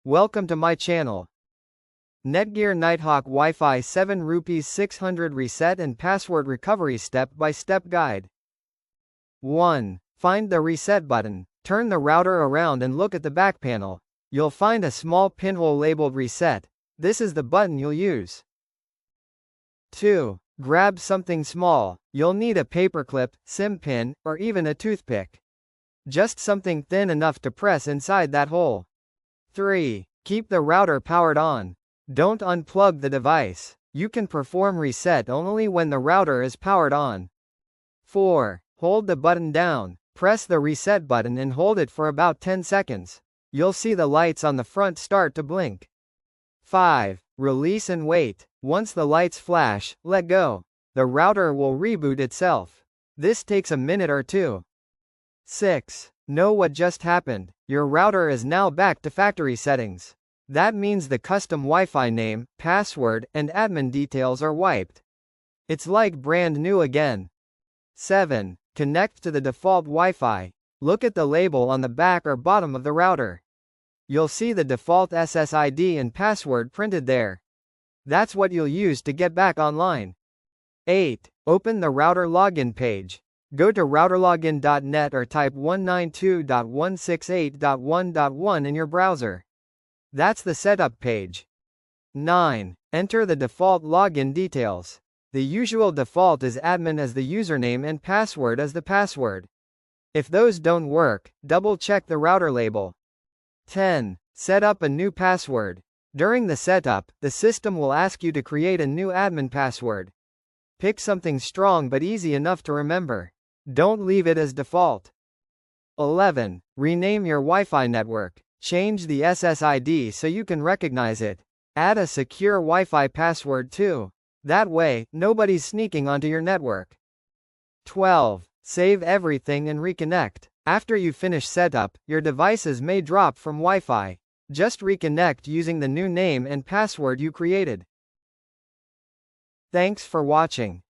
Welcome to my channel. Netgear Nighthawk WiFi 7 Rs 600 Reset and Password Recovery Step-by-Step Guide. 1. Find the reset button. Turn the router around and look at the back panel. You'll find a small pinhole labeled Reset. This is the button you'll use. 2. Grab something small. You'll need a paperclip, SIM pin, or even a toothpick. Just something thin enough to press inside that hole. 3. Keep the router powered on. Don't unplug the device. You can perform reset only when the router is powered on. 4. Hold the button down. Press the reset button and hold it for about 10 seconds. You'll see the lights on the front start to blink. 5. Release and wait. Once the lights flash, let go. The router will reboot itself. This takes a minute or two. 6. Know what just happened. Your router is now back to factory settings. That means the custom Wi-Fi name, password, and admin details are wiped. It's like brand new again. 7. Connect to the default Wi-Fi. Look at the label on the back or bottom of the router. You'll see the default SSID and password printed there. That's what you'll use to get back online. 8. Open the router login page. Go to routerlogin.net or type 192.168.1.1 in your browser. That's the setup page. 9. Enter the default login details. The usual default is admin as the username and password as the password. If those don't work, double-check the router label. 10. Set up a new password. During the setup, the system will ask you to create a new admin password. Pick something strong but easy enough to remember. Don't leave it as default. 11. Rename your Wi-Fi network. Change the SSID so you can recognize it. Add a secure Wi-Fi password too. That way, nobody's sneaking onto your network. 12. Save everything and reconnect. After you finish setup, your devices may drop from Wi-Fi. Just reconnect using the new name and password you created. Thanks for watching.